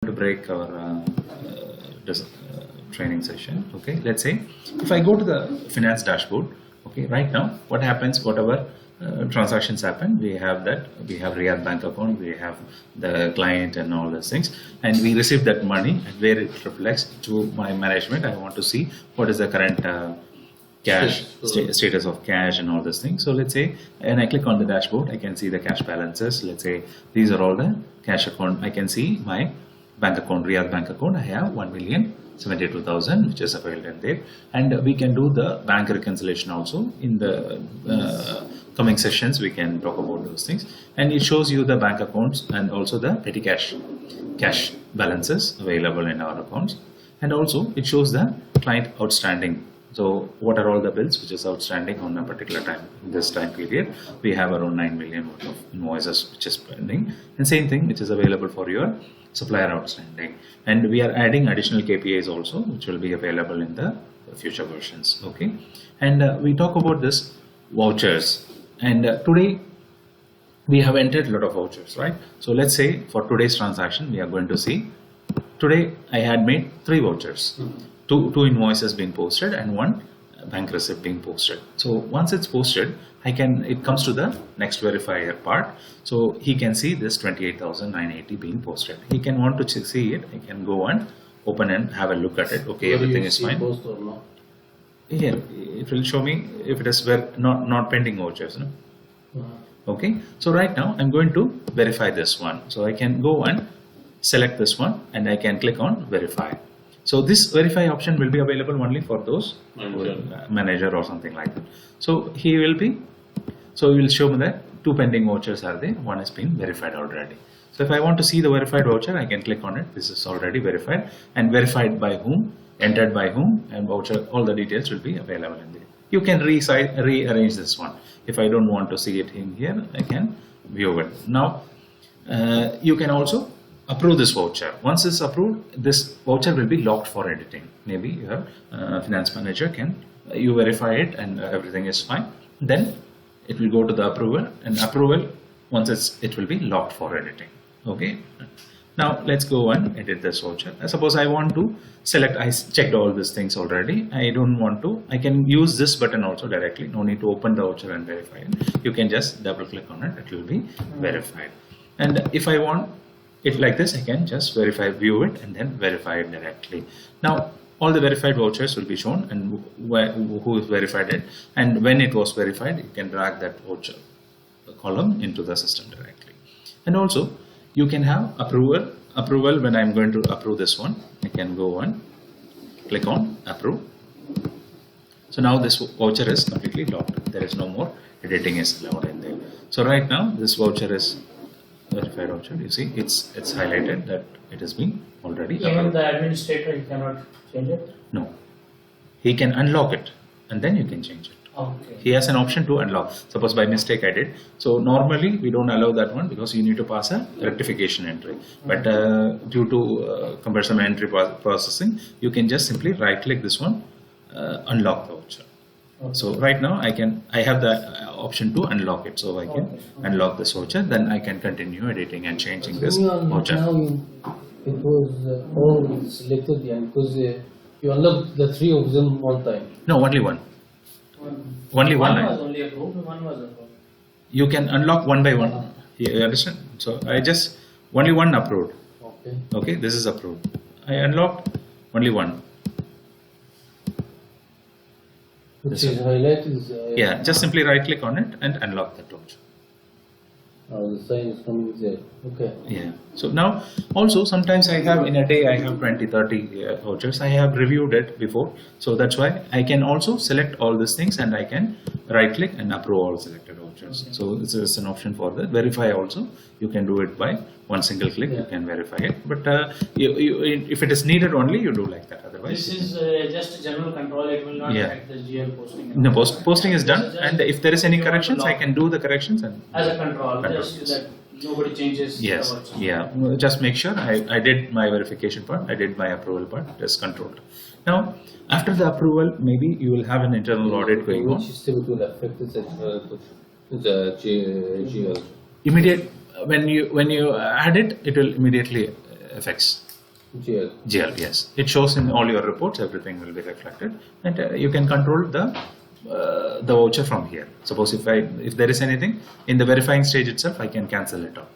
to break our training session. Okay, let's say if I go to the finance dashboard, okay, right now what happens, whatever transactions happen, we have Riyadh bank account, we have the client and all those things, and we receive that money, and where it reflects to my management. I want to see what is the current cash status of cash and all those things. So let's say, and I click on the dashboard, I can see the cash balances. Let's say these are all the cash account. I can see my bank account, Riyadh bank account. I have 1,072,000, which is available there, and we can do the bank reconciliation also in the coming sessions. We can talk about those things, and it shows you the bank accounts and also the petty cash balances available in our accounts, and also it shows the client outstanding. So what are all the bills which is outstanding on a particular time? In this time period, we have around 9 million worth of invoices which is pending, and same thing which is available for your supplier outstanding. And we are adding additional KPIs also, which will be available in the future versions. Okay, and we talk about this vouchers, and today we have entered a lot of vouchers, right? So let's say for today's transaction, we are going to see, today I had made 3 vouchers. Two invoices being posted and 1 bank receipt being posted. So once it's posted, it comes to the next verifier part. So he can see this 28,980 being posted. He can want to see it. He can go and open and have a look at it. Okay, everything is fine. Post or not? Here it will show me if it is not pending vouchers. No? Okay. So right now I'm going to verify this one. So I can go and select this one, and I can click on verify. So this verify option will be available only for those manager or something like that. So he will show me that 2 pending vouchers are there. 1 has been verified already. So if I want to see the verified voucher, I can click on it. This is already verified, and verified by whom, entered by whom, and voucher, all the details will be available in there. You can rearrange this one. If I don't want to see it in here, I can view it. Now you can also approve this voucher. Once it's approved, this voucher will be locked for editing. Maybe your finance manager you verify it and everything is fine. Then it will go to the approval, and approval, once it will be locked for editing. Okay. Now let's go and edit this voucher. Suppose I want to select, I checked all these things already. I don't want to, I can use this button also directly. No need to open the voucher and verify it. You can just double click on it. It will be verified. And if I want it like this, I can just view it and then verify it directly. Now all the verified vouchers will be shown, and who verified it, and when it was verified, you can drag that voucher column into the system directly. And also you can have approval. When I'm going to approve this one, I can go and click on approve. So now this voucher is completely locked. There is no more editing is allowed in there. So right now this voucher is verified voucher. You see, it's highlighted that it has been already approved. Even the administrator, he cannot change it? No, he can unlock it, and then you can change it. Okay. He has an option to unlock. Suppose by mistake I did. So normally we don't allow that one, because you need to pass a rectification entry. But due to cumbersome entry processing, you can just simply right click this one, unlock the voucher. Okay. So right now I have the option to unlock it. So I can unlock this voucher. Then I can continue editing and changing this voucher. Now it was all selected, because you unlocked the 3 of them one time. No, only one. Only one. One was only approved, one was approved. You can unlock one by one. You understand? So I just only one approved. Okay. Okay, this is approved. I unlocked only one. Which is highlighted. Yeah, just simply right click on it and unlock that voucher. The sign is coming there. Okay. Yeah. So now also sometimes I have in a day I have 20-30 vouchers. I have reviewed it before, so that's why I can also select all these things, and I can right click and approve all selected vouchers. Okay. So this is an option for the verify also. You can do it by one single click. You can verify it, but if it is needed only, you do like that. Otherwise, this is just a general control. It will not affect the GL posting. No, posting is done, and if there is any corrections, I can do the corrections and as a control. Just that nobody changes. Yes. Yeah. Just make sure I did my verification part. I did my approval part. It is controlled. Now, after the approval, maybe you will have an internal audit going on. Which system will affect the GL? Immediate when you add it, it will immediately affects. GL. GL, yes. It shows in all your reports, everything will be reflected, and you can control the voucher from here. Suppose if there is anything in the verifying stage itself, I can cancel it out.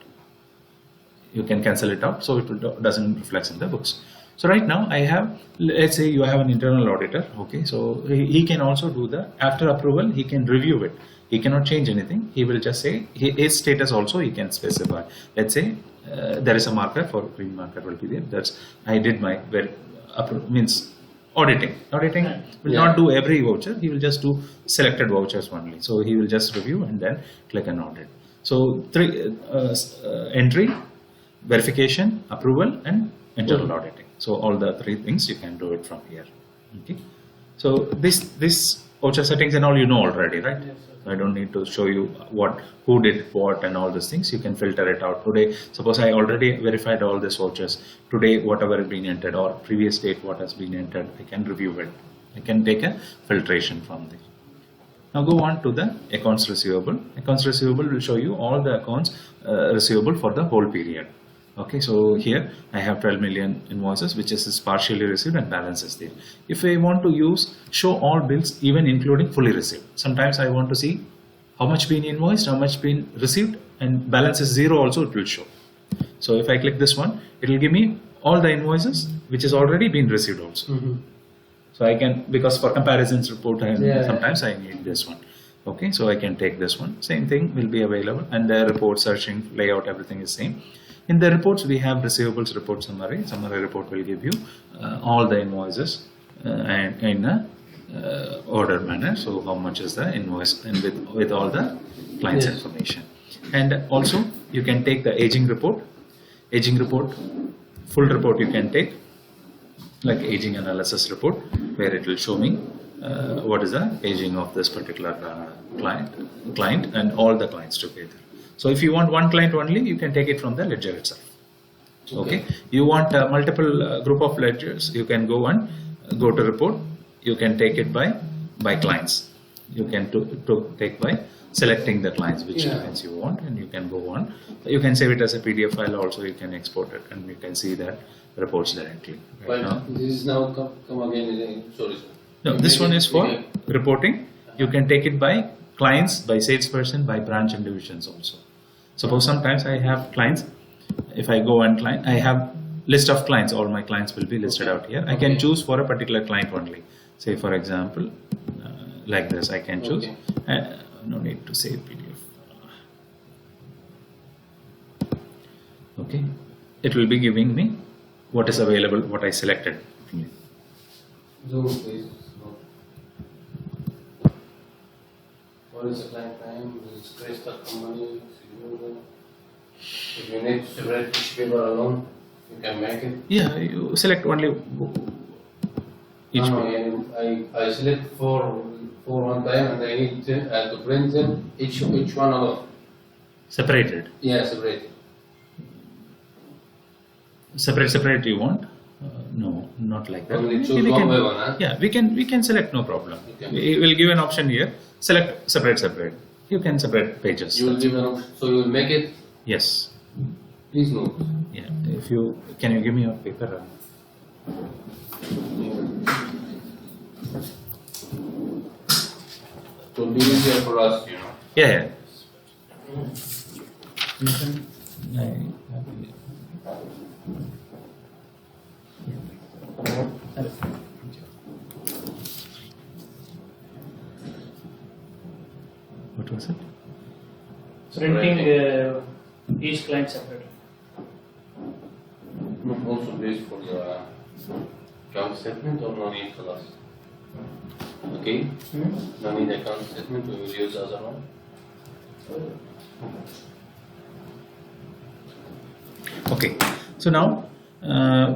You can cancel it out, so doesn't reflect in the books. So right now I have, let's say you have an internal auditor, okay, so he can also do after approval, he can review it. He cannot change anything. He will just say his status also he can specify. Let's say there is a marker for green marker will be there. That's I did my means auditing. Auditing will not do every voucher. He will just do selected vouchers only. So he will just review and then click an audit. So three entry, verification, approval, and internal auditing. So all the three things you can do it from here. Okay. So this voucher settings and all you know already, right? Yes, I don't need to show you who did what and all these things. You can filter it out. Today, suppose I already verified all these vouchers. Today, whatever has been entered or previous date what has been entered, I can review it. I can take a filtration from there. Now go on to the accounts receivable. Accounts receivable will show you all the accounts receivable for the whole period. Okay, so here I have 12 million invoices, which is partially received and balance is there. If I want to show all bills, even including fully received. Sometimes I want to see how much been invoiced, how much been received, and balance is 0 also it will show. So if I click this one, it will give me all the invoices which is already been received also. Mm-hmm. So I can, because for comparisons report, sometimes I need this one. Okay, so I can take this one. Same thing will be available, and the report searching, layout, everything is same. In the reports, we have receivables report summary. Summary report will give you all the invoices and in a order manner. So how much is the invoice and with all the client's information. And also you can take the aging report. Aging report, full report you can take, like aging analysis report, where it will show me what is the aging of this particular client and all the clients together. So if you want one client only, you can take it from the ledger itself. Okay. You want multiple group of ledgers, you can go to report. You can take it by clients. You can take by selecting the clients which clients you want, and you can go on. You can save it as a PDF file also. You can export it, and you can see that reports directly. Right now, this is now come again. Sorry. No, this one is for reporting. You can take it by clients, by salesperson, by branch and divisions also. Suppose sometimes I have clients. If I go and client, I have list of clients. All my clients will be listed out here. I can choose for a particular client only. Say for example, like this, I can choose. No need to save PDF. Okay, it will be giving me what is available, what I selected. Zoom please. What is the client name? Is it Crystal Company? If you need to separate each paper alone, you can make it. Yeah, you select only each No, I select for one time, and I need to print them each one alone. separated. Yeah, separate. Separate you want? No, not like that. Only choose We one can- by one, huh? Yeah, we can select, no problem. Okay. We will give an option here. Select separate. You can separate pages. You will give an option, so you will make it. Yes. Please note. Yeah. If you can you give me your paper? It will be easier for us, you know. Yeah. What was it? Printing each client separately. Not also this for the account statement or no need for us? Okay? No need account statement, we will use the other one. Okay, so now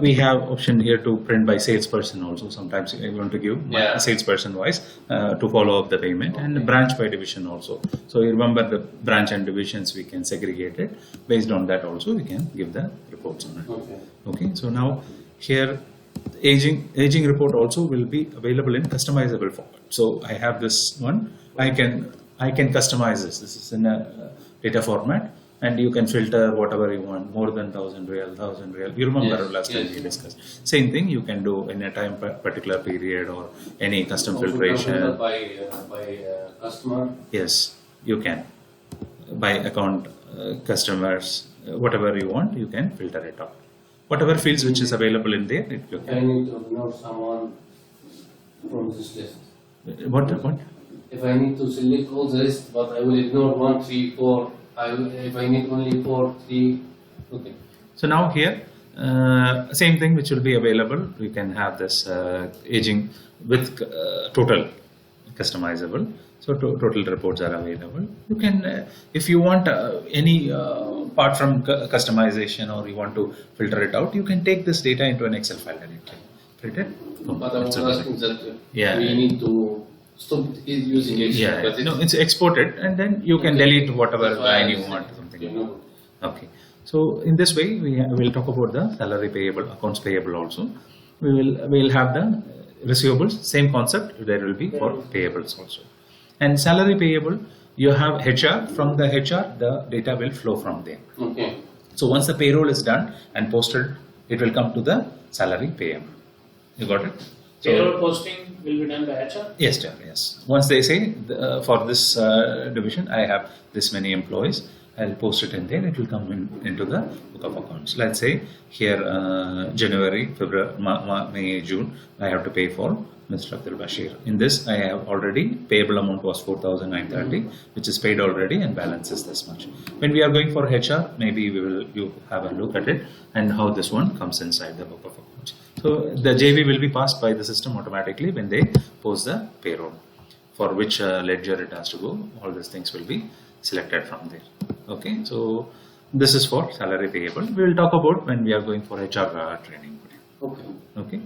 we have option here to print by salesperson also. Sometimes I want to give my salesperson wise to follow up the payment, and branch by division also. So you remember the branch and divisions we can segregate it. Based on that also we can give the reports on it. Okay. Okay, so now here aging report also will be available in customizable format. So I have this one. I can customize this. This is in a data format. and you can filter whatever you want, more than 1,000 real, 1,000 real. You remember Yes, last time yes. we discussed. Same thing you can do in a particular period or any custom Also filtration. filter by customer. Yes, you can. By account, customers, whatever you want, you can filter it out. Whatever fields which is available in there, you If I can. need to ignore someone from this list. What? If I need to select all the list, but I will ignore 1, 3, 4. If I need only 4, 3. Okay. So now here, same thing which will be available. You can have this aging with total customizable. So total reports are available. You can, if you want any part from customization or you want to filter it out, you can take this data into an Excel file directly. Print it. Boom, But I was it's available. asking that Yeah. we need to stop using Excel. Yeah, but no, it's exported and then you can Okay. delete whatever That's why I line you said, want. Something. you know. Okay. So in this way, we will talk about the salary payable, accounts payable also. We'll have the receivables, same concept. There will be for payables also. And salary payable, you have HR. From the HR, the data will flow from there. Okay. So once the payroll is done and posted, it will come to the salary payable. You got it? So- Payroll posting will be done by HR. Yes, sir. Yes. Once they say for this division, I have this many employees, I'll post it in there. It will come into the book of accounts. Let's say here January, February, May, June, I have to pay for Mr. Abdul Bashir. In this, I have already payable amount was 4,930, which is paid already, and balance is this much. When we are going for HR, maybe you have a look at it and how this one comes inside the book of accounts. So the JV will be passed by the system automatically when they post the payroll. For which ledger it has to go, all these things will be selected from there. Okay, so this is for salary payable. We will talk about when we are going for HR training. Okay. Okay.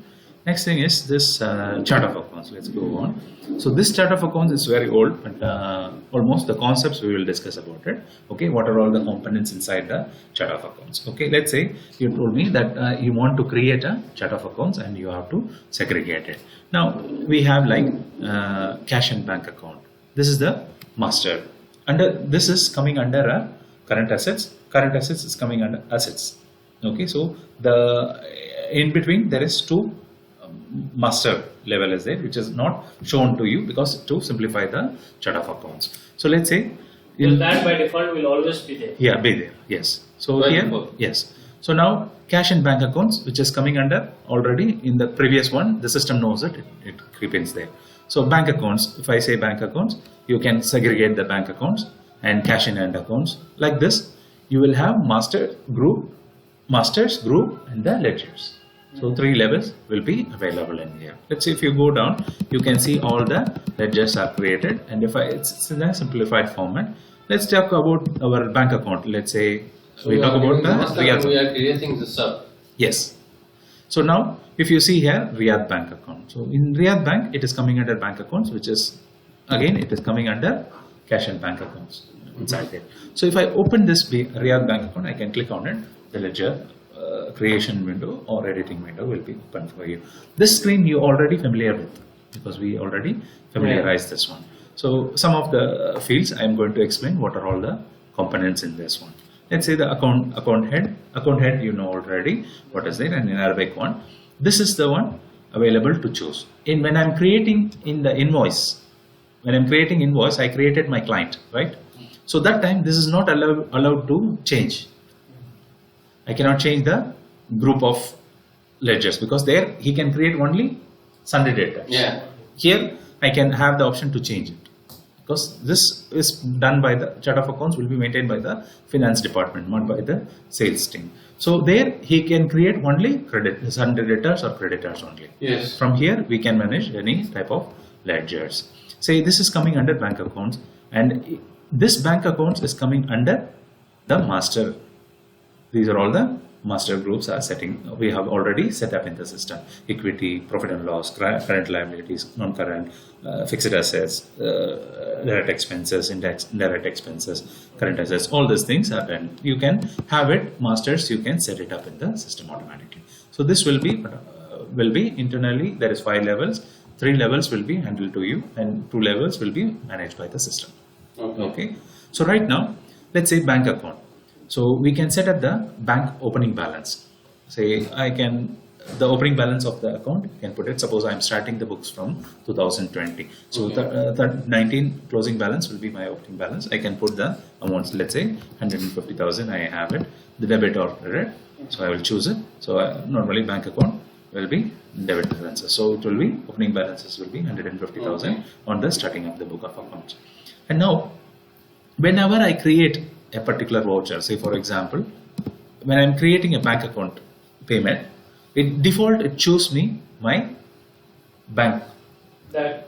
Next thing is this chart of accounts. Let's go on. So this chart of accounts is very old, but almost the concepts we will discuss about it. Okay, what are all the components inside the chart of accounts? Okay, let's say you told me that you want to create a chart of accounts and you have to segregate it. Now we have like cash and bank account. This is the master. Under this is coming under current assets. Current assets is coming under assets. Okay, so the in between there is two master level is there, which is not shown to you because to simplify the chart of accounts. So let's say Will that by default will always be there. yeah, be there. Yes. So By here, default. yes. So now cash and bank accounts, which is coming under already in the previous one, the system knows it. It creeps there. So bank accounts. If I say bank accounts, you can segregate the bank accounts and cash in hand accounts like this. You will have master group, masters group, and the ledgers. So three levels will be available in here. Let's see if you go down, you can see all the ledgers are created. And if it's in a simplified format, let's talk about our bank account. Let's say So we talk about the we Riyadh. are creating the sub. Yes. So now, if you see here, Riyadh bank account. So in Riyadh bank, it is coming under bank accounts, which is again it is coming under cash and bank accounts inside there. So if I open this Riyadh bank account, I can click on it. The ledger creation window or editing window will be open for you. This screen you already familiar with because we already familiarized this one. So some of the fields I am going to explain what are all the components in this one. Let's say the account head you know already what is there, and in Arabic one, this is the one available to choose. When I'm creating in the invoice, I created my client, right? So that time this is not allowed to change. I cannot change the group of ledgers because there he can create only sundry data. Yeah. Here I can have the option to change it because this is done by the chart of accounts will be maintained by the finance department, not by the sales team. So there he can create only sundry debtors or creditors only. Yes. From here we can manage any type of ledgers. Say this is coming under bank accounts, and this bank accounts is coming under the master. These are all the master groups are we have already set up in the system. Equity, profit and loss, current liabilities, non-current, fixed assets, direct expenses, indirect expenses, current assets, all these things are done. You can have it, masters, you can set it up in the system automatically. So this will be internally, there is 5 levels, 3 levels will be handled to you and 2 levels will be managed by the system. Okay. Okay. So right now, let's say bank account. So we can set up the bank opening balance. Say the opening balance of the account, you can put it, suppose I'm starting the books from 2020. So the 19 closing balance will be my opening balance. I can put the amounts, let's say 150,000, I have it, the debit or credit. So I will choose it. So normally bank account will be debit balances. So it will be, opening balances will be 150,000 on the starting of the book of accounts. And now, whenever I create a particular voucher, say for example, when I'm creating a bank account payment, it choose me my bank The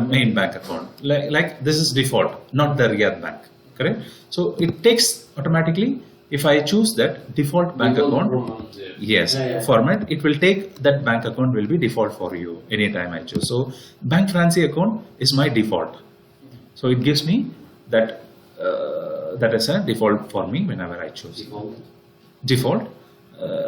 main bank account. Like this is default, not the Riyadh bank, correct? So it takes automatically, if I choose that default bank account, yes, format, it will take that bank account will be default for you anytime I choose. So Bank Francie account is my default. So it gives me that that is a default for me whenever I choose default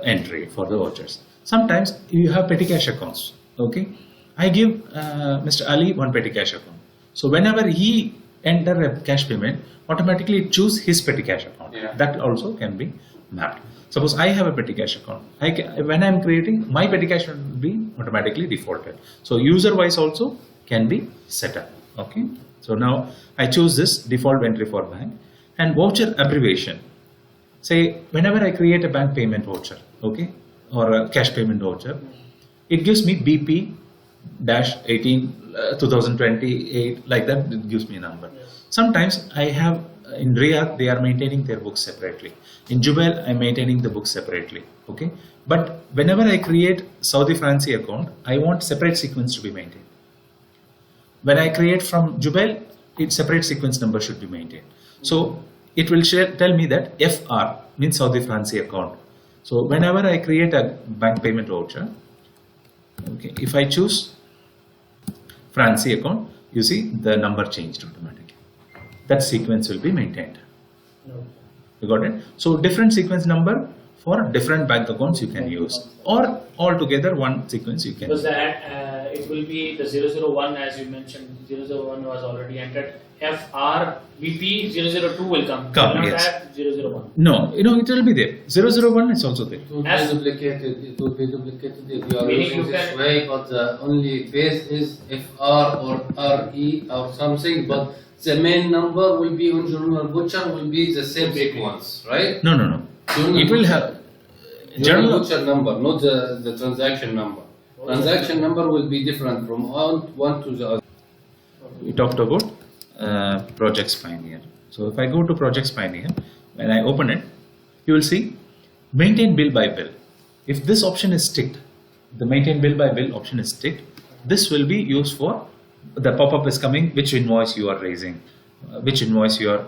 entry for the vouchers. Sometimes you have petty cash accounts. Okay, I give Mr. Ali one petty cash account. So whenever he enter a cash payment, automatically it choose his petty cash account. That also can be mapped. Suppose I have a petty cash account. When I am creating, my petty cash will be automatically defaulted. So user wise also can be set up. Okay. So now I choose this default entry for bank and voucher abbreviation. Say whenever I create a bank payment voucher, okay, or a cash payment voucher, it gives me BP-18 2028, like that. It gives me a number. Sometimes I have in Riyadh, they are maintaining their books separately. In Jubail, I'm maintaining the books separately. Okay, but whenever I create Saudi Francie account, I want separate sequence to be maintained. When I create from Jubail, its separate sequence number should be maintained. So it will tell me that FR means Saudi Francie account. So whenever I create a bank payment voucher, okay, if I choose Francie account, you see the number changed automatically. That sequence will be maintained. You got it? So different sequence number for different bank accounts you can use, or altogether one sequence you can because use. It will be the 001 as you mentioned. 001 was already entered. FRVP 002 will come. Will not Yes. have 001. No, it will be there. 001 is also there. It will As- be duplicated. It will be duplicated if you are Meaning using you this can- way, but the only base is FR or RE or something. But the main number will be on Journal Butcher will be the same sequence, right? No. Journal It will Butcher. have Journal Butcher number, not the transaction number. Transaction number will be different from one to the other. We talked about Projects Pioneer. So if I go to Projects Pioneer, when I open it, you will see maintain bill by bill. If this option is ticked, the maintain bill by bill option is ticked, this will be used for the pop-up is coming, which invoice you are raising, which invoice you are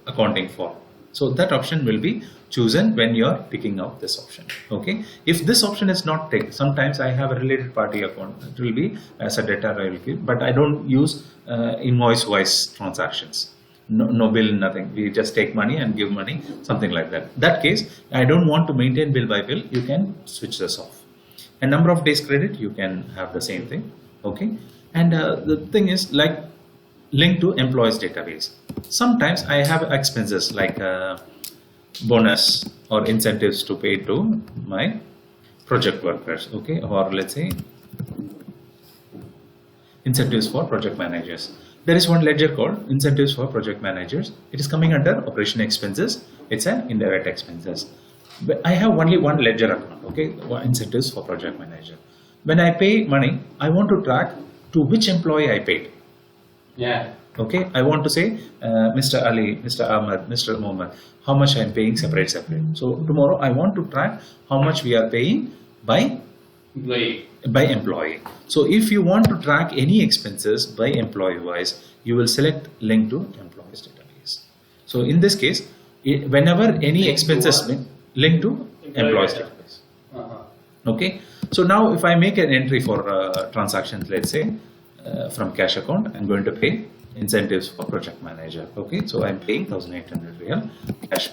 accounting for. So that option will be chosen when you are picking out this option. Okay. If this option is not ticked, sometimes I have a related party account. It will be as a data I will give, but I don't use invoice-wise transactions. No bill, nothing. We just take money and give money, something like that. That case, I don't want to maintain bill by bill. You can switch this off. A number of days credit, you can have the same thing. Okay. And the thing is like link to employees database. Sometimes I have expenses like bonus or incentives to pay to my project workers, okay, or let's say incentives for project managers. There is one ledger called incentives for project managers. It is coming under operation expenses. It's an indirect expenses. But I have only one ledger account, okay, incentives for project manager. When I pay money, I want to track to which employee I paid. Yeah. Okay, I want to say Mr. Ali, Mr. Ahmed, Mr. Mohammed, how much I am paying separate. So tomorrow I want to track how much we are paying by employee. So if you want to track any expenses by employee wise, you will select link to employees database. So in this case, whenever any expenses link to employees database. Okay. So now if I make an entry for transactions, let's say from cash account, I'm going to pay incentives for project manager. Okay, so I'm paying 1,800 real cash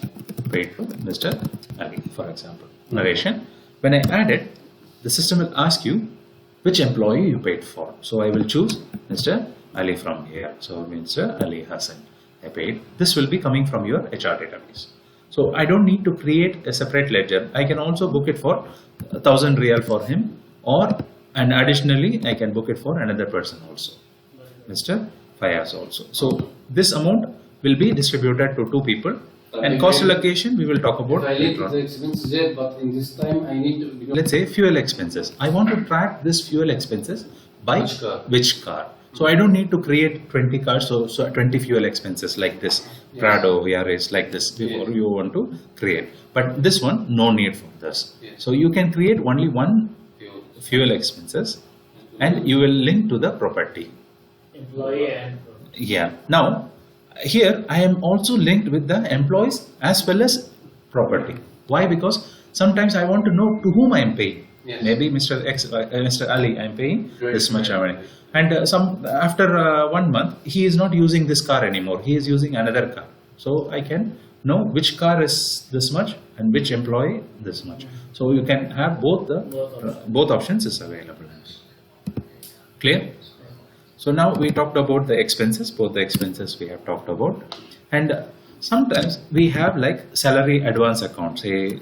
paid to Mr. Ali, for example. Narration. When I add it, the system will ask you which employee you paid for. So I will choose Mr. Ali from here. So Mr. Ali Hassan. I paid. This will be coming from your HR database. So I don't need to create a separate ledger. I can also book it for 1,000 Riyal for him, and additionally I can book it for another person also, Mr. Fayaz also. So this amount will be distributed to 2 people, and cost allocation we will talk about If I later let on. the expenses there, but in this time I need to. Let's say fuel expenses. I want to track this fuel expenses by Which car? So I don't need to create 20 cars, so 20 fuel expenses like this, Yes. Prado, Yaris, like this before Yes. you want to create. But this one, no need for this. Yes. So you can create only one fuel expenses and you will link to the property. Employee and Yeah. Now, here I am also linked with the employees as well as property. Why? Because sometimes I want to know to whom I am paying. Yes. Maybe Mr. Ali, I am paying Right. this much money. And after 1 month, he is not using this car anymore. He is using another car. So I can know which car is this much and which employee this much. So you can have both options is available. Clear? So now we talked about the expenses, both the expenses we have talked about, and sometimes we have like salary advance account, say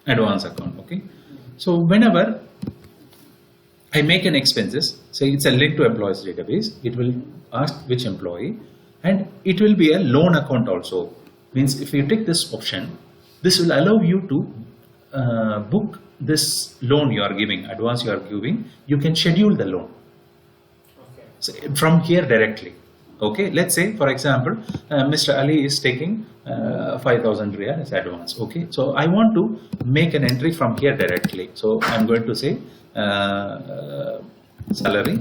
advance account, okay. So whenever I make an expenses, say it's a link to employees database, it will ask which employee, and it will be a loan account also. Means if you take this option, this will allow you to book this loan you are giving, advance you are giving, you can schedule the loan. okay. So from here directly. Okay, let's say for example, Mr. Ali is taking 5,000 Riyal as advance. Okay, so I want to make an entry from here directly. So I'm going to say salary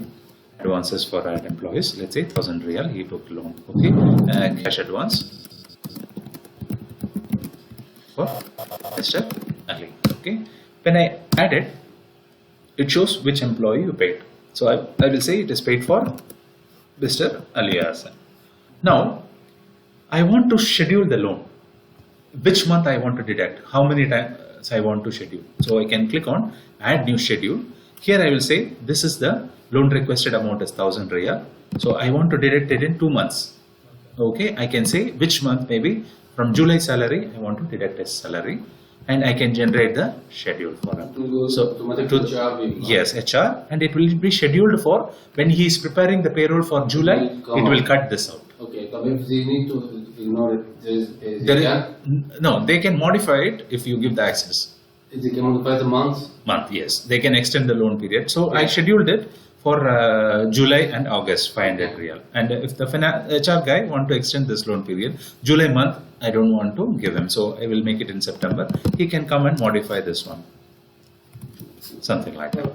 advances for our employees. Let's say 1,000 Riyal he took loan. Okay, cash advance for Mr. Ali. Okay, when I add it, it shows which employee you paid. So I will say it is paid for Mr. Ali Hassan. Now I want to schedule the loan. Which month I want to deduct? How many times I want to schedule? So I can click on add new schedule. Here I will say this is the loan requested amount is 1,000 Riyal. So I want to deduct it in 2 months. Okay, I can say which month, maybe from July salary I want to deduct his salary, and I can generate the schedule for him. So to yes, HR, and it will be scheduled for when he is preparing the payroll for July. It will cut this out. Okay, but if they need to ignore it, There is, no, they can modify it if you give the access. they can modify the months. Yes, they can extend the loan period. So I scheduled it for July and August 500 Riyal, and if the HR guy want to extend this loan period, July month I don't want to give him, so I will make it in September. He can come and modify this one, something like that.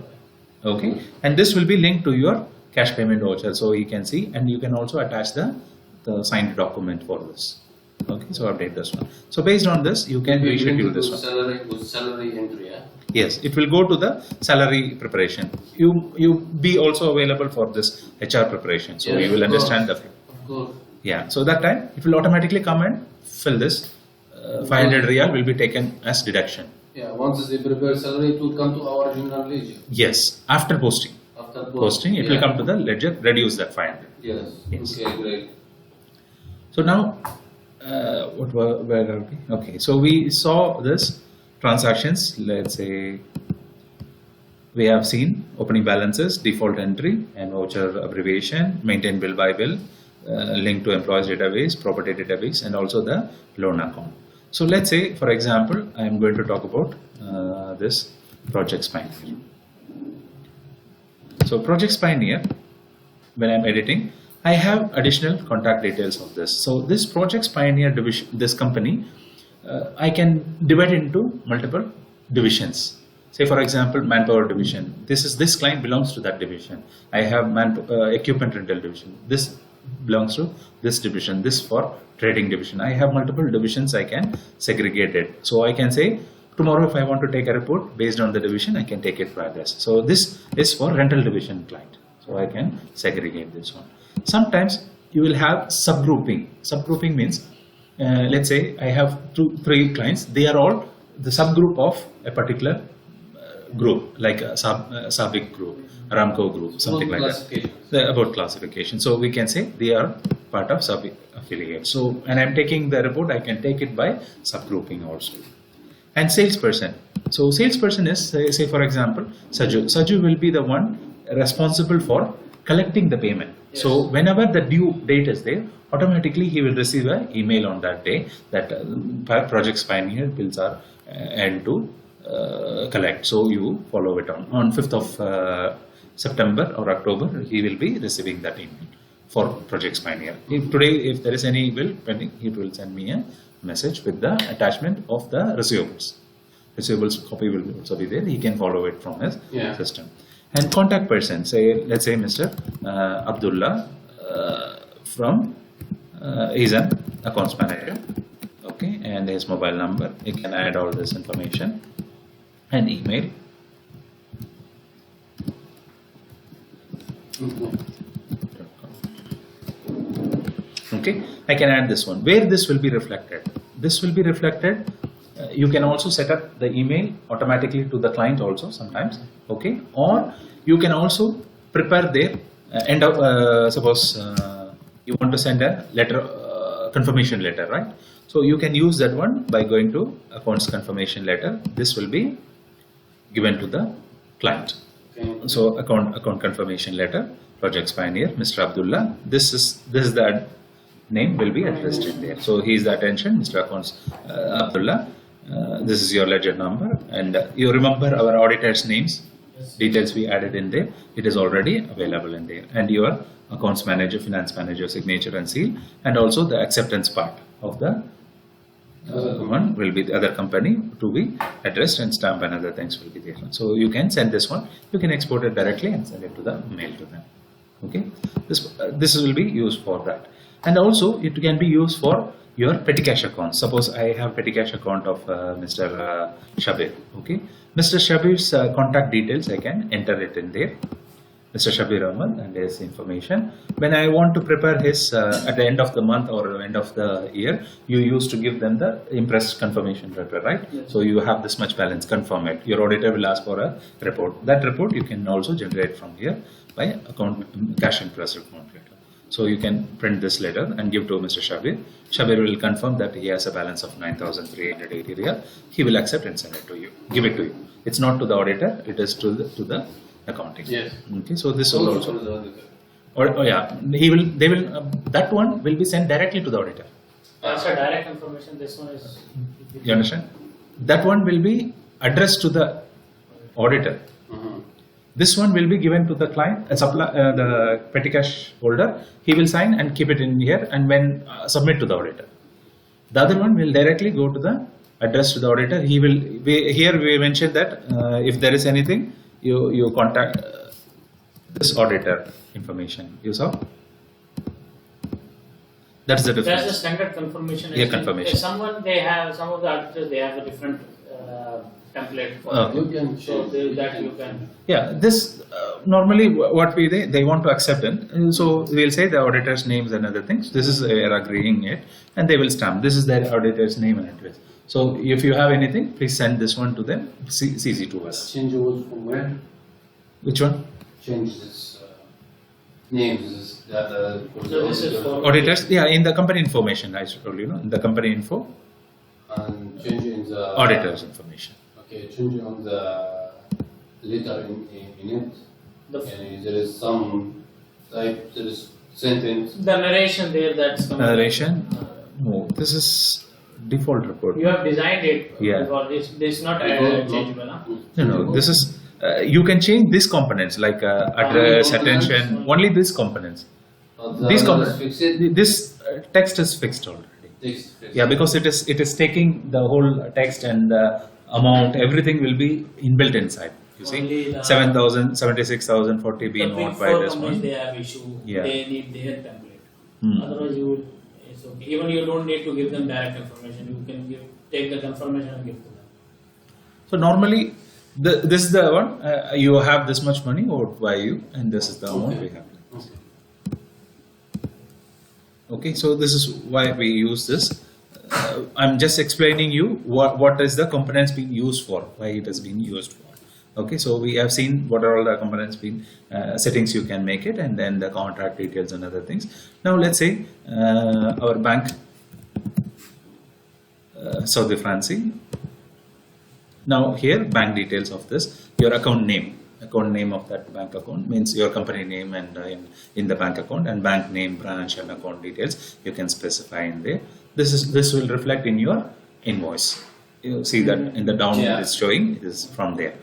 Okay, and this will be linked to your cash payment voucher, so you can see, and you can also attach the signed document for this. Okay, so update this one. So based on this, you can reschedule this one. Salary entry, yeah? Yes, it will go to the salary preparation. You be also available for this HR preparation, so Yes, you will of understand course. the. Of course. Yeah, so that time it will automatically come and fill this. 500 Riyal will be taken as deduction. Yeah, once they prepare salary, it will come to our general ledger. Yes, after posting. After Posting, it will yeah. come to the ledger, reduce that 500. Yes. Yes. Okay, great. So now, where are we? Okay, so we saw this transactions. Let's say we have seen opening balances, default entry, and voucher abbreviation, maintain bill by bill, link to employees database, property database, and also the loan account. So let's say, for example, I am going to talk about this Projects Pioneer. So Projects Pioneer, when I'm editing, I have additional contact details of this. So this Projects Pioneer division, this company, I can divide into multiple divisions. Say for example, manpower division. This client belongs to that division. I have equipment rental division. This belongs to this division. This for trading division. I have multiple divisions. I can segregate it. So I can say tomorrow if I want to take a report based on the division, I can take it progress. So this is for rental division client. So I can segregate this one. Sometimes you will have subgrouping. Subgrouping means, let's say I have 2-3 clients. They are all the subgroup of a particular group, like a Sabic group, Aramco group, something like that. About classification. So we can say they are part of sub affiliate. So, and I'm taking the report, I can take it by subgrouping also. And salesperson. So salesperson is, say for example, Saju. Saju will be the one responsible for collecting the payment. Yes. So whenever the due date is there, automatically he will receive an email on that day that Project Pioneer bills are end to collect. So you follow it on 5th of September or October, he will be receiving that email for Project Pioneer. If there is any bill pending, he will send me a message with the attachment of the receivables. Receivables copy will also be there. He can follow it from his system. And contact person, say let's say Mr. Abdullah from he's an accounts manager. Okay, and his mobile number. He can add all this information and email. Okay, I can add this one. Where this will be reflected? This will be reflected. You can also set up the email automatically to the client also sometimes. Okay, or you can also prepare their end of suppose you want to send a letter, confirmation letter, right? So you can use that one by going to accounts confirmation letter. This will be given to the client. Okay. So account confirmation letter, Project Pioneer, Mr. Abdullah. This is the name will be addressed in there. So he is the attention, Mr. Accounts Abdullah. This is your ledger number, and you remember our auditors' names, details we added in there. It is already available in there, and your accounts manager, finance manager, signature and seal, and also the acceptance part of the one will be the other company to be addressed, and stamp and other things will be there. So you can send this one. You can export it directly and send it to the mail to them. Okay, this will be used for that, and also it can be used for your petty cash account. Suppose I have petty cash account of Mr. Shabir. Okay, Mr. Shabir's contact details I can enter it in there. Mr. Shabir Ahmed and his information. When I want to prepare his at the end of the month or end of the year, you used to give them the impressed confirmation letter, right? Yes. So you have this much balance, confirm it. Your auditor will ask for a report. That report you can also generate from here by account cash impressed account letter. So you can print this letter and give to Mr. Shabir. Shabir will confirm that he has a balance of 9,380 riyal. He will accept and send it to you, give it to you. It's not to the auditor, it is to the accounting. Yes. Okay, so this will Also also, for the auditor. or yeah, they will, that one will be sent directly to the auditor. That's a direct information. This one is. You understand? That one will be addressed to the auditor. Mhm. This one will be given to the client, the petty cash holder. He will sign and keep it in here, and when submit to the auditor. The other one will directly go to the address to the auditor. He will here we mentioned that if there is anything, you contact this auditor information. You saw? That's the difference. That's the standard confirmation. Yeah, confirmation. If some of the auditors, they have a different template for Okay. You can So change that you can. Yeah, this normally what they want to accept it. And so we'll say the auditor's names and other things. This is we are agreeing it, and they will stamp. This is their auditor's name and address. So if you have anything, please send this one to them. CC to us. change was from where? Which one? Change this names. This data. So this is for- Auditors. Yeah, in the company information. I told you, in the company info, and change in the auditors information. Okay, change on the letter in it. The, And there is some type. There is sentence. the narration there that's coming. Narration. No, this is default report. You have designed it. Yeah. For this not Because- changeable. Huh? No, this is. You can change these components like address, components? attention. Only these components. These components. Fix it. This text is fixed already. Text. Yeah, because it is taking the whole text and the amount, everything will be inbuilt inside. You Only see, the- 7,000, 76,000, 40 The being big owned by four this companies, one. they have issue. Yeah. They need their template. Hmm. Otherwise, you would. It's okay. Even you don't need to give them direct information. You can take the confirmation and give to them. So normally, this is the one. You have this much money owed by you, and this is the amount we have. Okay, so this is why we use this. I'm just explaining you what is the components being used for, why it is being used for. Okay, so we have seen what are all the components being settings you can make it, and then the contract details and other things. Now let's say our bank, Saudi Franci. Now here bank details of this, your account name of that bank account means your company name, and in the bank account, and bank name, branch and account details you can specify in there. This will reflect in your invoice. You see that in the down it's showing, it is from there.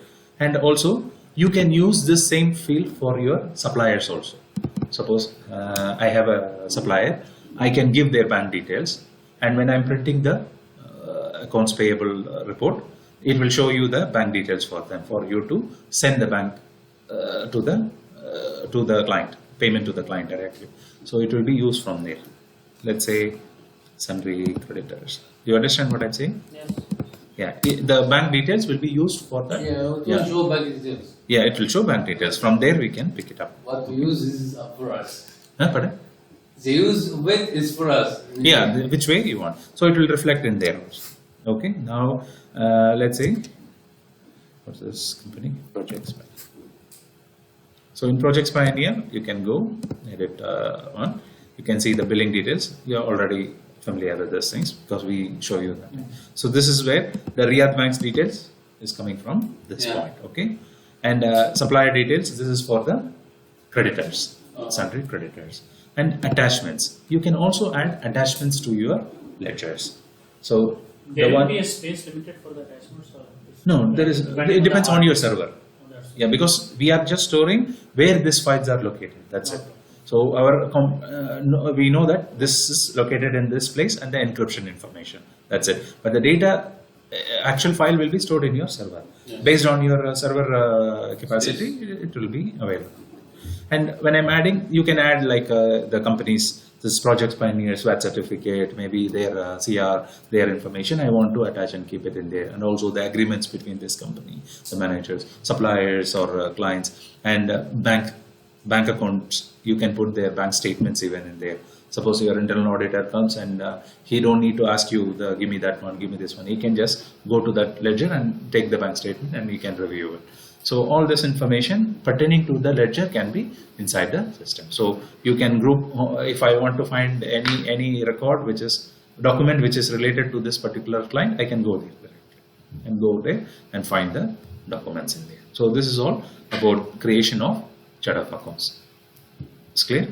And also you can use this same field for your suppliers also. Suppose I have a supplier, I can give their bank details, and when I'm printing the accounts payable report, it will show you the bank details for them, for you to send the bank to the client, payment to the client directly. So it will be used from there. Let's say sundry creditors. You understand what I'm saying? Yes. Yeah, the bank details will be used for that. It will show bank details. Yeah, it will show bank details. From there we can pick it up. What we use is for us. Pardon? The use with is for us. Yeah, which way you want. So it will reflect in there also. Okay, now let's say, what's this company? Projects Pioneer. So in Projects Pioneer, you can go edit one. You can see the billing details. You are already familiar with these things because we show you that. So this is where the Riyadh Bank's details is coming from this point. Okay, and supplier details. This is for the creditors, sundry creditors, and attachments. You can also add attachments to your ledgers. So There will be a space limited for the attachments, or no, there is. It depends on your server. Yeah, because we are just storing where these files are located. That's it. So our we know that this is located in this place and the encryption information. That's it. But the data, actual file will be stored in your server. Based on your server capacity, it will be available. And when I'm adding, you can add like the company's, this Projects Pioneer SWAT certificate, maybe their CR, their information. I want to attach and keep it in there, and also the agreements between this company, the managers, suppliers or clients, and bank accounts. You can put their bank statements even in there. Suppose your internal auditor comes and he don't need to ask you, give me that one, give me this one. He can just go to that ledger and take the bank statement, and he can review it. So all this information pertaining to the ledger can be inside the system. So you can group, if I want to find any record which is document which is related to this particular client, I can go there directly and go there and find the documents in there. So this is all about creation of chart of accounts. It's clear?